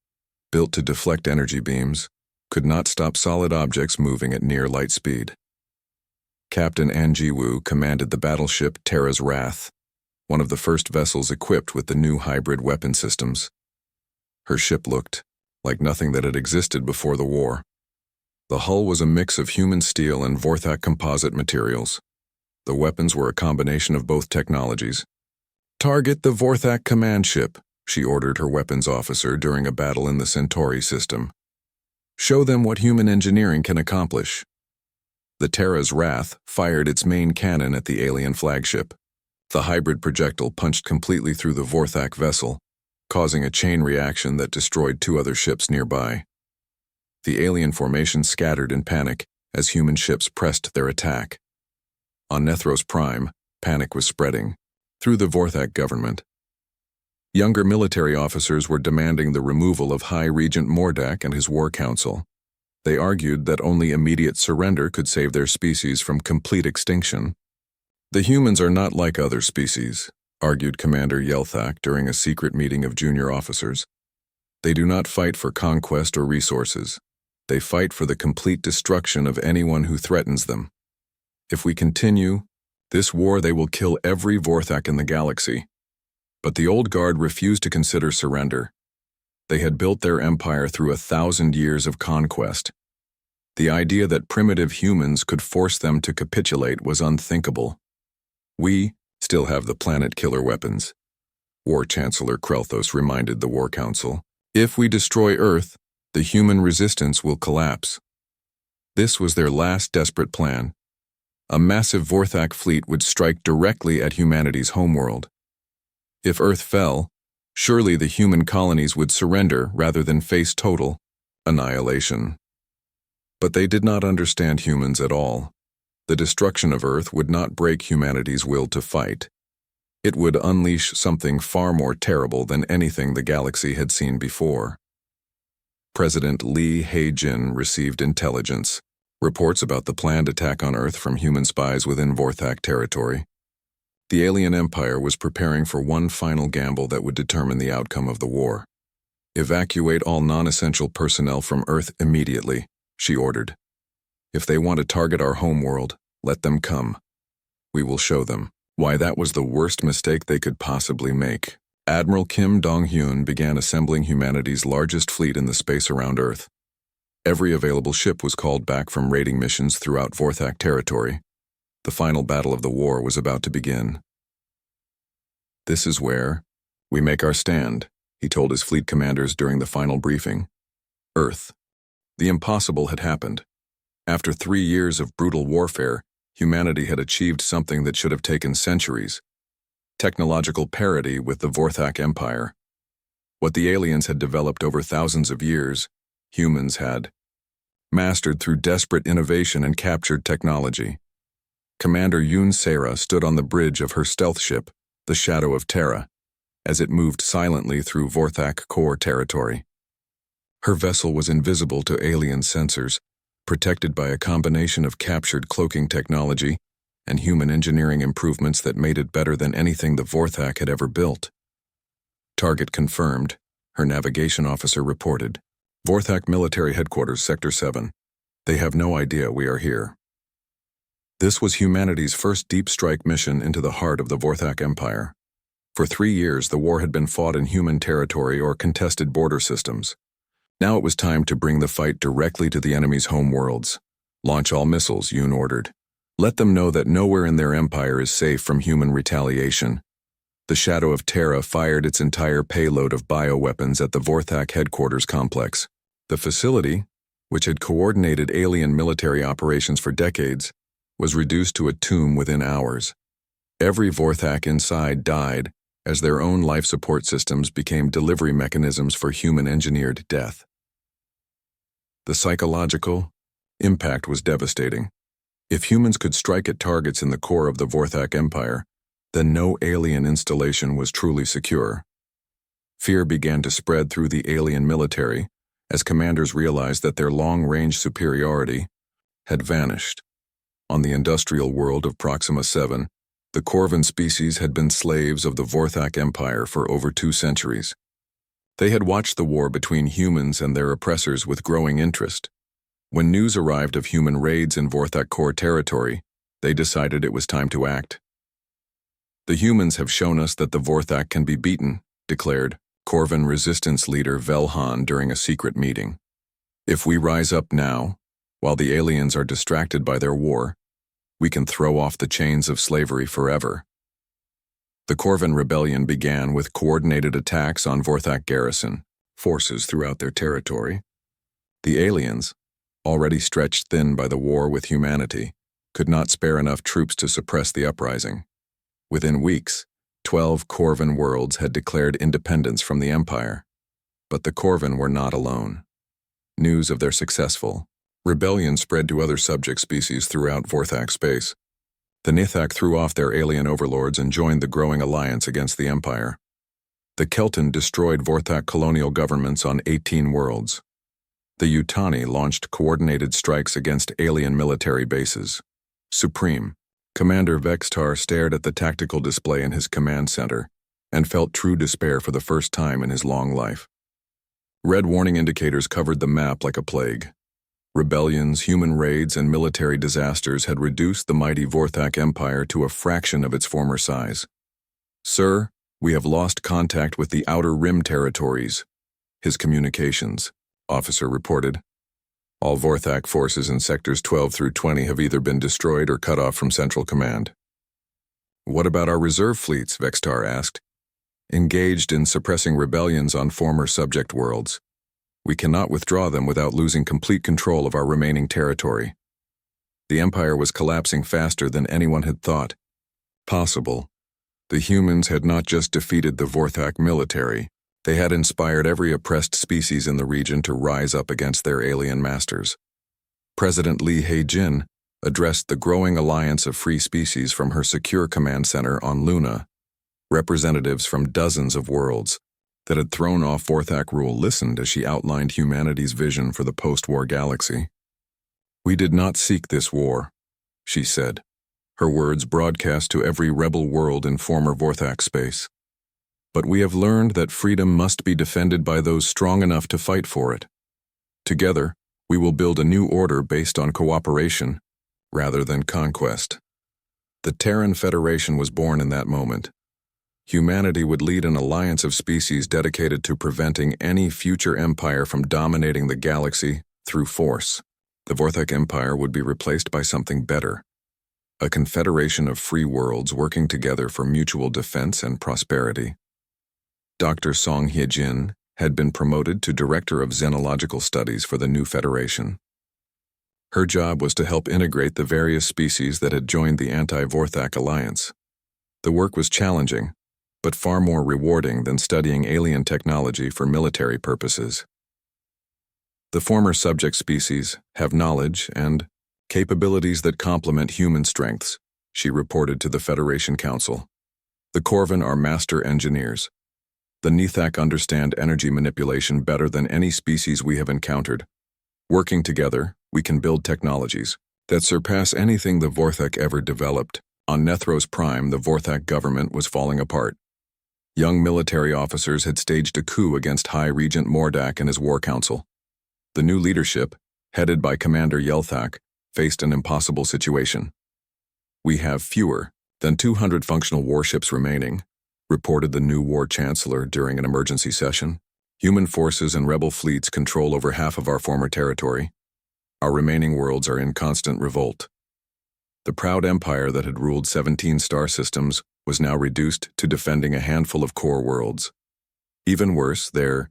built to deflect energy beams, could not stop solid objects moving at near light speed. Captain An Ji-woo commanded the battleship Terra's Wrath, one of the first vessels equipped with the new hybrid weapon systems. Her ship looked like nothing that had existed before the war. The hull was a mix of human steel and Vorthak composite materials. The weapons were a combination of both technologies. "Target the Vorthak command ship," she ordered her weapons officer during a battle in the Centauri system. "Show them what human engineering can accomplish." The Terra's Wrath fired its main cannon at the alien flagship. The hybrid projectile punched completely through the Vorthak vessel, causing a chain reaction that destroyed 2 other ships nearby. The alien formation scattered in panic as human ships pressed their attack. On Nethros Prime, panic was spreading through the Vorthak government. Younger military officers were demanding the removal of High Regent Mordak and his war council. They argued that only immediate surrender could save their species from complete extinction. "The humans are not like other species," argued Commander Yelthak during a secret meeting of junior officers. "They do not fight for conquest or resources. They fight for the complete destruction of anyone who threatens them. If we continue this war, they will kill every Vorthak in the galaxy." But the old guard refused to consider surrender. They had built their empire through 1,000 years of conquest. The idea that primitive humans could force them to capitulate was unthinkable. "We still have the planet-killer weapons," War Chancellor Krelthos reminded the War Council. "If we destroy Earth, the human resistance will collapse." This was their last desperate plan. A massive Vorthak fleet would strike directly at humanity's homeworld. If Earth fell, surely the human colonies would surrender rather than face total annihilation. But they did not understand humans at all. The destruction of Earth would not break humanity's will to fight. It would unleash something far more terrible than anything the galaxy had seen before. President Lee Hae-jin received intelligence, reports about the planned attack on Earth from human spies within Vorthak territory. The alien empire was preparing for one final gamble that would determine the outcome of the war. "Evacuate all non-essential personnel from Earth immediately," she ordered. "If they want to target our homeworld, let them come. We will show them why that was the worst mistake they could possibly make." Admiral Kim Dong-hyun began assembling humanity's largest fleet in the space around Earth. Every available ship was called back from raiding missions throughout Vorthak territory. The final battle of the war was about to begin. "This is where we make our stand," he told his fleet commanders during the final briefing. Earth. The impossible had happened. After 3 years of brutal warfare, humanity had achieved something that should have taken centuries: technological parity with the Vorthak Empire. What the aliens had developed over thousands of years, humans had mastered through desperate innovation and captured technology. Commander Yoon Sera stood on the bridge of her stealth ship, the Shadow of Terra, as it moved silently through Vorthak core territory. Her vessel was invisible to alien sensors, protected by a combination of captured cloaking technology and human engineering improvements that made it better than anything the Vorthak had ever built. "Target confirmed," her navigation officer reported. "Vorthak Military Headquarters, Sector 7. They have no idea we are here." This was humanity's first deep strike mission into the heart of the Vorthak Empire. For 3 years, the war had been fought in human territory or contested border systems. Now it was time to bring the fight directly to the enemy's home worlds. "Launch all missiles," Yoon ordered. "Let them know that nowhere in their empire is safe from human retaliation." The Shadow of Terra fired its entire payload of bioweapons at the Vorthak headquarters complex. The facility, which had coordinated alien military operations for decades, was reduced to a tomb within hours. Every Vorthak inside died, as their own life support systems became delivery mechanisms for human-engineered death. The psychological impact was devastating. If humans could strike at targets in the core of the Vorthak Empire, then no alien installation was truly secure. Fear began to spread through the alien military as commanders realized that their long-range superiority had vanished. On the industrial world of Proxima 7, the Corvan species had been slaves of the Vorthak Empire for over 2 centuries. They had watched the war between humans and their oppressors with growing interest. When news arrived of human raids in Vorthak core territory, they decided it was time to act. "The humans have shown us that the Vorthak can be beaten," declared Corvan resistance leader Velhan during a secret meeting. "If we rise up now, while the aliens are distracted by their war, we can throw off the chains of slavery forever." The Corvan rebellion began with coordinated attacks on Vorthak garrison forces throughout their territory. The aliens, already stretched thin by the war with humanity, could not spare enough troops to suppress the uprising. Within weeks, 12 Corvan worlds had declared independence from the Empire. But the Corvan were not alone. News of their successful rebellion spread to other subject species throughout Vorthak space. The Nithak threw off their alien overlords and joined the growing alliance against the Empire. The Keltan destroyed Vorthak colonial governments on 18 worlds. The Yutani launched coordinated strikes against alien military bases. Supreme Commander Vextar stared at the tactical display in his command center and felt true despair for the first time in his long life. Red warning indicators covered the map like a plague. Rebellions, human raids, and military disasters had reduced the mighty Vorthak Empire to a fraction of its former size. "Sir, we have lost contact with the Outer Rim territories," his communications officer reported. "All Vorthak forces in sectors 12 through 20 have either been destroyed or cut off from Central Command." "What about our reserve fleets?" Vextar asked. "Engaged in suppressing rebellions on former subject worlds. We cannot withdraw them without losing complete control of our remaining territory." The Empire was collapsing faster than anyone had thought possible. The humans had not just defeated the Vorthak military, they had inspired every oppressed species in the region to rise up against their alien masters. President Lee Hae-jin addressed the growing alliance of free species from her secure command center on Luna. Representatives from dozens of worlds that had thrown off Vorthak rule listened as she outlined humanity's vision for the post-war galaxy. "We did not seek this war," she said, her words broadcast to every rebel world in former Vorthak space. "But we have learned that freedom must be defended by those strong enough to fight for it. Together, we will build a new order based on cooperation rather than conquest." The Terran Federation was born in that moment. Humanity would lead an alliance of species dedicated to preventing any future empire from dominating the galaxy Through force, the Vorthak Empire would be replaced by something better. A confederation of free worlds working together for mutual defense and prosperity. Dr. Song Hye-jin had been promoted to Director of Xenological Studies for the new Federation. Her job was to help integrate the various species that had joined the anti-Vorthak alliance. The work was challenging, but far more rewarding than studying alien technology for military purposes. The former subject species have knowledge and capabilities that complement human strengths, she reported to the Federation Council. The Corvin are master engineers. The Nithak understand energy manipulation better than any species we have encountered. Working together, we can build technologies that surpass anything the Vorthak ever developed. On Nethros Prime, the Vorthak government was falling apart. Young military officers had staged a coup against High Regent Mordak and his war council. The new leadership, headed by Commander Yelthak, faced an impossible situation. We have fewer than 200 functional warships remaining, reported the new war chancellor during an emergency session. Human forces and rebel fleets control over half of our former territory. Our remaining worlds are in constant revolt. The proud empire that had ruled 17 star systems was now reduced to defending a handful of core worlds. Even worse, their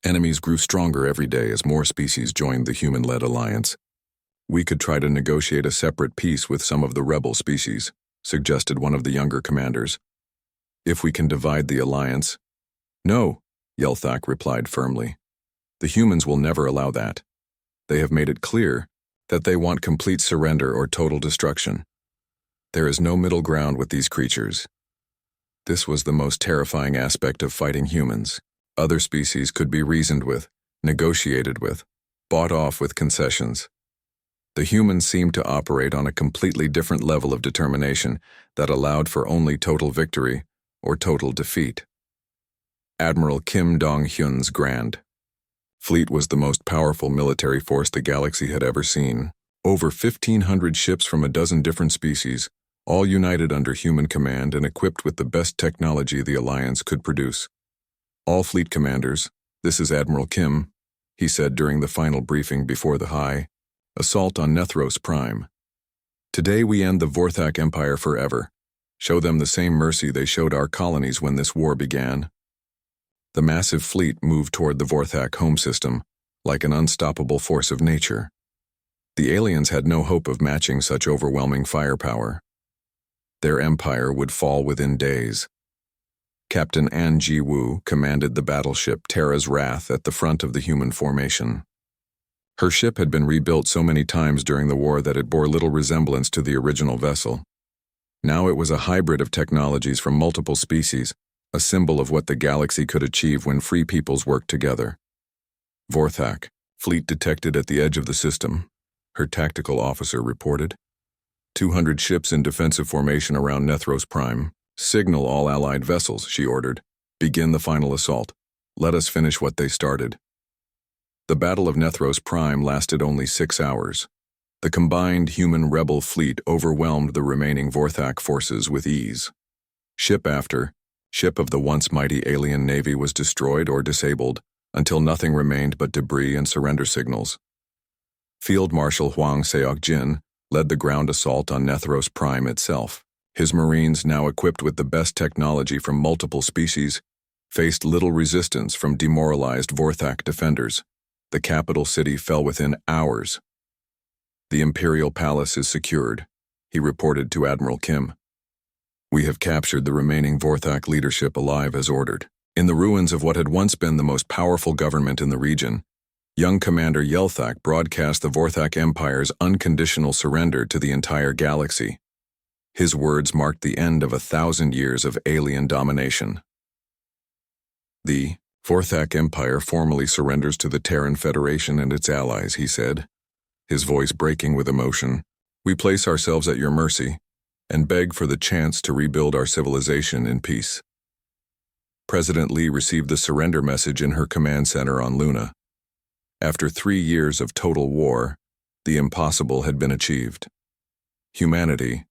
enemies grew stronger every day as more species joined the human-led alliance. We could try to negotiate a separate peace with some of the rebel species, suggested one of the younger commanders. If we can divide the alliance. No, Yelthak replied firmly. The humans will never allow that. They have made it clear that they want complete surrender or total destruction. There is no middle ground with these creatures. This was the most terrifying aspect of fighting humans. Other species could be reasoned with, negotiated with, bought off with concessions. The humans seemed to operate on a completely different level of determination that allowed for only total victory or total defeat. Admiral Kim Dong-hyun's Grand Fleet was the most powerful military force the galaxy had ever seen. Over 1,500 ships from a dozen different species, all united under human command and equipped with the best technology the Alliance could produce. All fleet commanders, this is Admiral Kim, he said during the final briefing before the high assault on Nethros Prime. Today we end the Vorthak Empire forever. Show them the same mercy they showed our colonies when this war began. The massive fleet moved toward the Vorthak home system, like an unstoppable force of nature. The aliens had no hope of matching such overwhelming firepower. Their empire would fall within days. Captain An Ji-woo commanded the battleship Terra's Wrath at the front of the human formation. Her ship had been rebuilt so many times during the war that it bore little resemblance to the original vessel. Now it was a hybrid of technologies from multiple species, a symbol of what the galaxy could achieve when free peoples worked together. Vorthak, fleet detected at the edge of the system, her tactical officer reported. 200 ships in defensive formation around Nethros Prime. Signal all allied vessels, she ordered. Begin the final assault. Let us finish what they started. The Battle of Nethros Prime lasted only 6 hours. The combined human rebel fleet overwhelmed the remaining Vorthak forces with ease. Ship after ship of the once mighty alien navy was destroyed or disabled until nothing remained but debris and surrender signals. Field Marshal Hwang Seok-jin led the ground assault on Nethros Prime itself. His Marines, now equipped with the best technology from multiple species, faced little resistance from demoralized Vorthak defenders. The capital city fell within hours. The Imperial Palace is secured, he reported to Admiral Kim. We have captured the remaining Vorthak leadership alive as ordered. In the ruins of what had once been the most powerful government in the region, young Commander Yelthak broadcast the Vorthak Empire's unconditional surrender to the entire galaxy. His words marked the end of 1,000 years of alien domination. The Vorthak Empire formally surrenders to the Terran Federation and its allies, he said, his voice breaking with emotion. We place ourselves at your mercy and beg for the chance to rebuild our civilization in peace. President Lee received the surrender message in her command center on Luna. After 3 years of total war, the impossible had been achieved. Humanity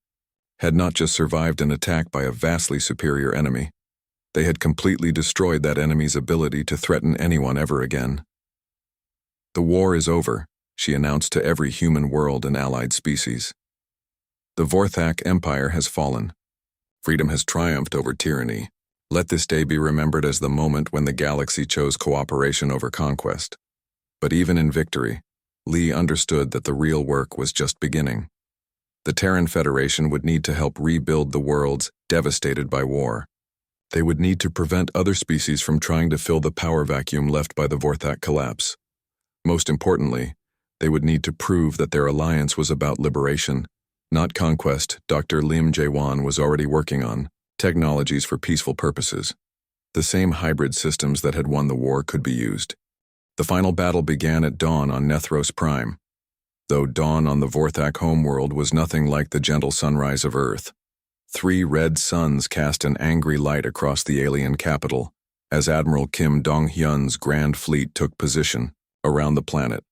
had not just survived an attack by a vastly superior enemy, they had completely destroyed that enemy's ability to threaten anyone ever again. The war is over, she announced to every human world and allied species. The Vorthak Empire has fallen. Freedom has triumphed over tyranny. Let this day be remembered as the moment when the galaxy chose cooperation over conquest. But even in victory, Lee understood that the real work was just beginning. The Terran Federation would need to help rebuild the worlds devastated by war. They would need to prevent other species from trying to fill the power vacuum left by the Vorthak collapse. Most importantly, they would need to prove that their alliance was about liberation, not conquest. Dr. Lim Jae-won was already working on technologies for peaceful purposes. The same hybrid systems that had won the war could be used. The final battle began at dawn on Nethros Prime. Though dawn on the Vorthak homeworld was nothing like the gentle sunrise of Earth. 3 red suns cast an angry light across the alien capital as Admiral Kim Dong-hyun's Grand Fleet took position around the planet.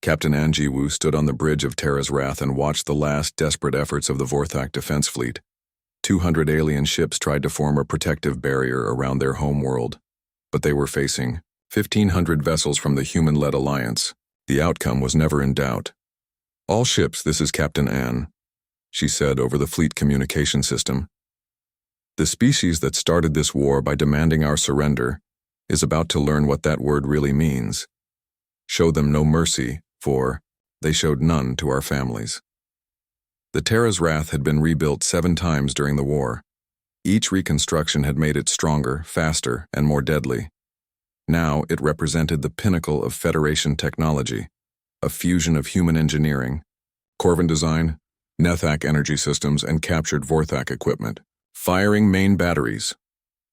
Captain An Ji-woo stood on the bridge of Terra's Wrath and watched the last desperate efforts of the Vorthak defense fleet. 200 alien ships tried to form a protective barrier around their homeworld, but they were facing 1,500 vessels from the human-led alliance. The outcome was never in doubt. "All ships, this is Captain An," she said over the fleet communication system. "The species that started this war by demanding our surrender is about to learn what that word really means. Show them no mercy, for they showed none to our families." The Terra's Wrath had been rebuilt 7 times during the war. Each reconstruction had made it stronger, faster, and more deadly. Now it represented the pinnacle of Federation technology, a fusion of human engineering, Corvin design, Nethak energy systems, and captured Vorthak equipment. "Firing main batteries,"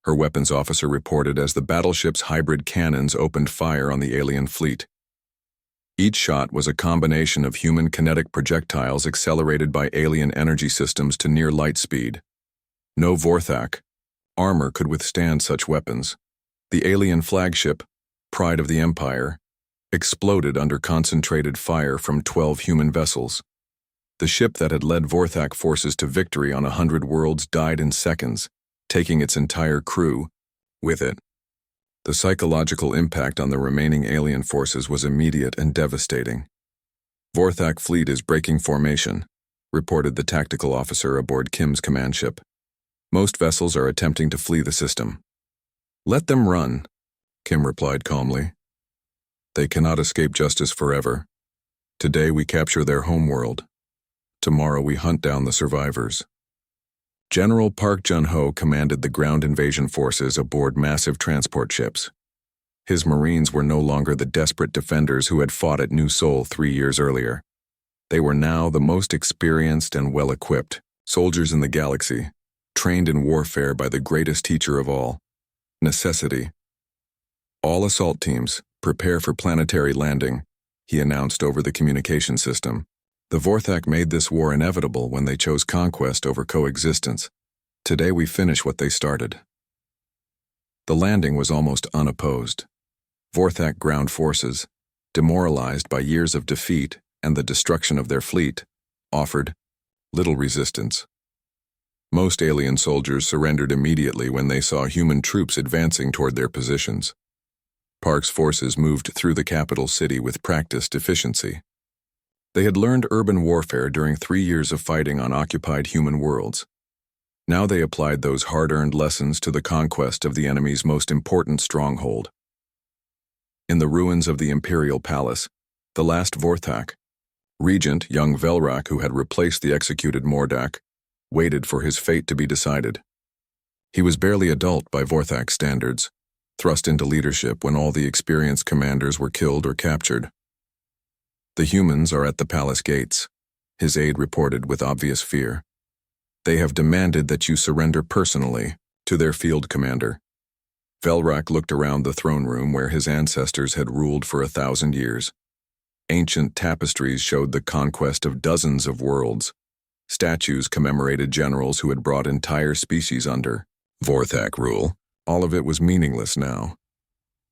her weapons officer reported as the battleship's hybrid cannons opened fire on the alien fleet. Each shot was a combination of human kinetic projectiles accelerated by alien energy systems to near light speed. No Vorthak armor could withstand such weapons. The alien flagship, Pride of the Empire, exploded under concentrated fire from 12 human vessels. The ship that had led Vorthak forces to victory on 100 worlds died in seconds, taking its entire crew with it. The psychological impact on the remaining alien forces was immediate and devastating. "Vorthak fleet is breaking formation," reported the tactical officer aboard Kim's command ship. "Most vessels are attempting to flee the system." "Let them run," Kim replied calmly. "They cannot escape justice forever. Today we capture their homeworld. Tomorrow we hunt down the survivors." General Park Jun-ho commanded the ground invasion forces aboard massive transport ships. His Marines were no longer the desperate defenders who had fought at New Seoul 3 years earlier. They were now the most experienced and well-equipped soldiers in the galaxy, trained in warfare by the greatest teacher of all, necessity. "All assault teams, prepare for planetary landing," he announced over the communication system. The Vorthak made this war inevitable when they chose conquest over coexistence. Today we finish what they started. The landing was almost unopposed. Vorthak ground forces, demoralized by years of defeat and the destruction of their fleet, offered little resistance. Most alien soldiers surrendered immediately when they saw human troops advancing toward their positions. Park's forces moved through the capital city with practiced efficiency. They had learned urban warfare during 3 years of fighting on occupied human worlds. Now they applied those hard-earned lessons to the conquest of the enemy's most important stronghold. In the ruins of the Imperial Palace, the last Vorthak, Regent young Velrak, who had replaced the executed Mordak, waited for his fate to be decided. He was barely adult by Vorthak standards, thrust into leadership when all the experienced commanders were killed or captured. "The humans are at the palace gates," his aide reported with obvious fear. "They have demanded that you surrender personally to their field commander." Velrak looked around the throne room where his ancestors had ruled for 1,000 years. Ancient tapestries showed the conquest of dozens of worlds. Statues commemorated generals who had brought entire species under Vorthak rule. All of it was meaningless now.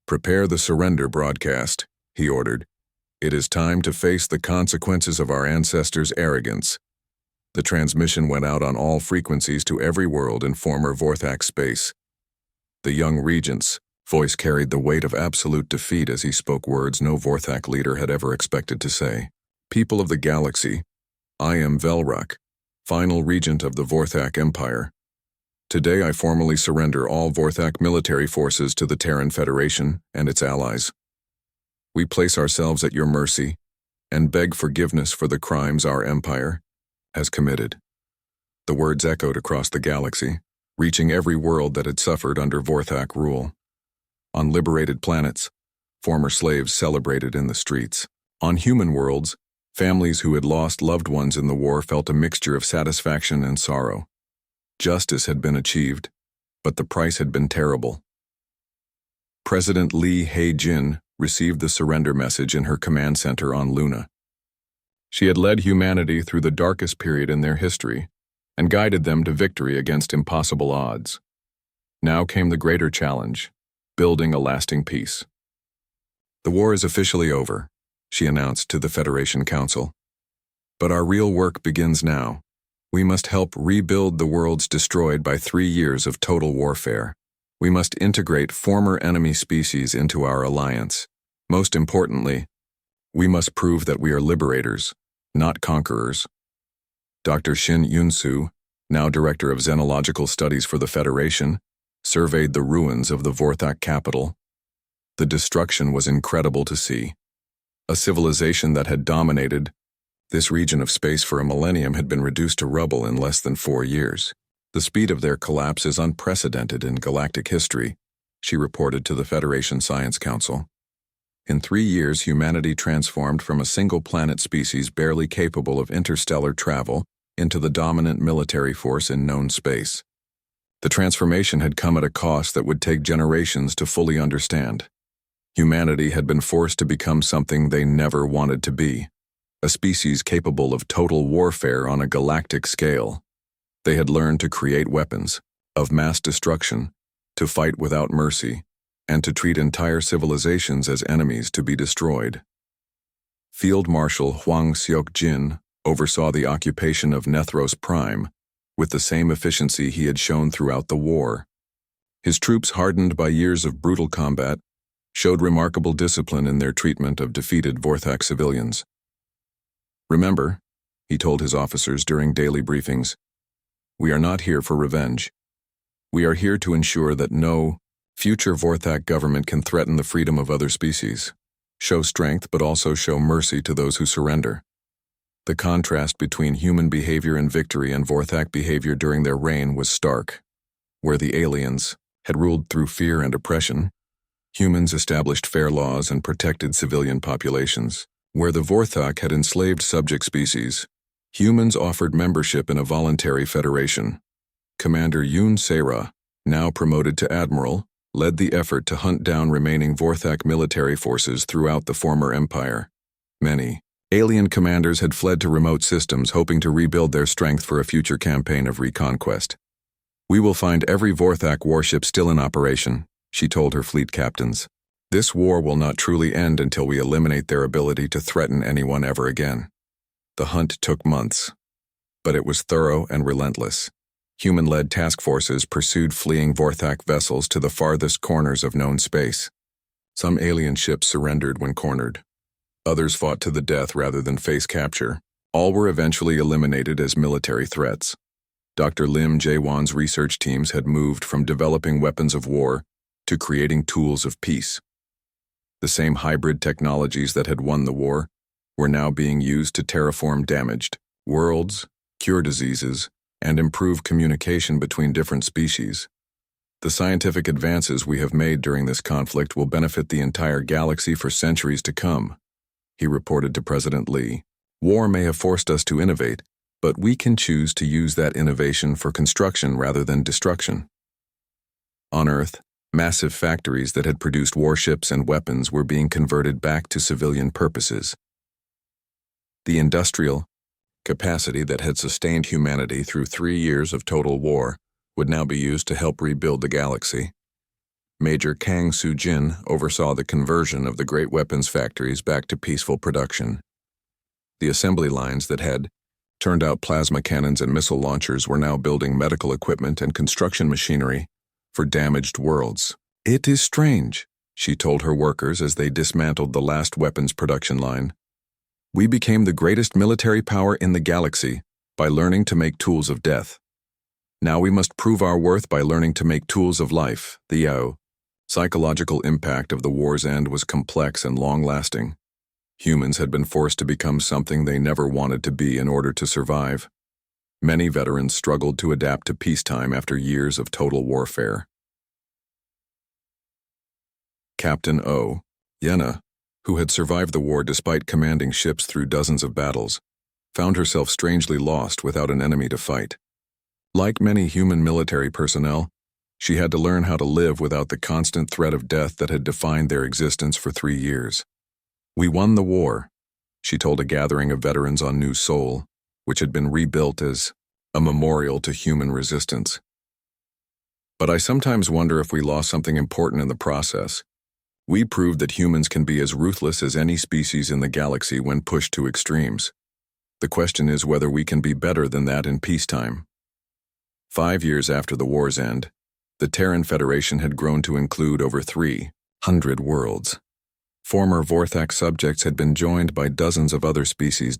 "Prepare the surrender broadcast," he ordered. "It is time to face the consequences of our ancestors' arrogance." The transmission went out on all frequencies to every world in former Vorthak space. The young regents, voice carried the weight of absolute defeat as he spoke words no Vorthak leader had ever expected to say. People of the galaxy, I am Velrak, final regent of the Vorthak Empire. Today I formally surrender all Vorthak military forces to the Terran Federation and its allies. We place ourselves at your mercy and beg forgiveness for the crimes our empire has committed. The words echoed across the galaxy, reaching every world that had suffered under Vorthak rule. On liberated planets, former slaves celebrated in the streets. On human worlds, families who had lost loved ones in the war felt a mixture of satisfaction and sorrow. Justice had been achieved, but the price had been terrible. President Lee Hae-jin received the surrender message in her command center on Luna. She had led humanity through the darkest period in their history and guided them to victory against impossible odds. Now came the greater challenge, building a lasting peace. The war is officially over, she announced to the Federation Council. But our real work begins now. We must help rebuild the worlds destroyed by 3 years of total warfare. We must integrate former enemy species into our alliance. Most importantly, we must prove that we are liberators, not conquerors. Dr. Shin Yun-soo, now Director of Xenological Studies for the Federation, surveyed the ruins of the Vorthak capital. The destruction was incredible to see. A civilization that had dominated this region of space for a millennium had been reduced to rubble in less than 4 years. The speed of their collapse is unprecedented in galactic history, she reported to the Federation Science Council. In 3 years, humanity transformed from a single planet species barely capable of interstellar travel into the dominant military force in known space. The transformation had come at a cost that would take generations to fully understand. Humanity had been forced to become something they never wanted to be, a species capable of total warfare on a galactic scale. They had learned to create weapons of mass destruction, to fight without mercy, and to treat entire civilizations as enemies to be destroyed. Field Marshal Hwang Seok-jin oversaw the occupation of Nethros Prime with the same efficiency he had shown throughout the war. His troops, hardened by years of brutal combat, showed remarkable discipline in their treatment of defeated Vorthak civilians. Remember, he told his officers during daily briefings, we are not here for revenge. We are here to ensure that no future Vorthak government can threaten the freedom of other species. Show strength, but also show mercy to those who surrender. The contrast between human behavior in victory and Vorthak behavior during their reign was stark. Where the aliens had ruled through fear and oppression, humans established fair laws and protected civilian populations. Where the Vorthak had enslaved subject species, humans offered membership in a voluntary federation. Commander Yoon Se-ra, now promoted to admiral, led the effort to hunt down remaining Vorthak military forces throughout the former empire. Many alien commanders had fled to remote systems hoping to rebuild their strength for a future campaign of reconquest. We will find every Vorthak warship still in operation, she told her fleet captains. This war will not truly end until we eliminate their ability to threaten anyone ever again. The hunt took months, but it was thorough and relentless. Human-led task forces pursued fleeing Vorthak vessels to the farthest corners of known space. Some alien ships surrendered when cornered. Others fought to the death rather than face capture. All were eventually eliminated as military threats. Dr. Lim Jae-won's research teams had moved from developing weapons of war to creating tools of peace. The same hybrid technologies that had won the war were now being used to terraform damaged worlds, cure diseases, and improve communication between different species. The scientific advances we have made during this conflict will benefit the entire galaxy for centuries to come, he reported to President Lee. War may have forced us to innovate, but we can choose to use that innovation for construction rather than destruction. On Earth, massive factories that had produced warships and weapons were being converted back to civilian purposes. The industrial capacity that had sustained humanity through 3 years of total war would now be used to help rebuild the galaxy. Major Kang Soo-jin oversaw the conversion of the great weapons factories back to peaceful production. The assembly lines that had turned out plasma cannons and missile launchers were now building medical equipment and construction machinery for damaged worlds. "It is strange," she told her workers as they dismantled the last weapons production line. "We became the greatest military power in the galaxy by learning to make tools of death. Now we must prove our worth by learning to make tools of life." The psychological impact of the war's end was complex and long-lasting. Humans had been forced to become something they never wanted to be in order to survive. Many veterans struggled to adapt to peacetime after years of total warfare. Captain Yenna, who had survived the war despite commanding ships through dozens of battles, found herself strangely lost without an enemy to fight. Like many human military personnel, she had to learn how to live without the constant threat of death that had defined their existence for 3 years. "We won the war," she told a gathering of veterans on New Sol, which had been rebuilt as a memorial to human resistance. "But I sometimes wonder if we lost something important in the process. We proved that humans can be as ruthless as any species in the galaxy when pushed to extremes. The question is whether we can be better than that in peacetime." 5 years after the war's end, the Terran Federation had grown to include over 300 worlds. Former Vorthak subjects had been joined by dozens of other species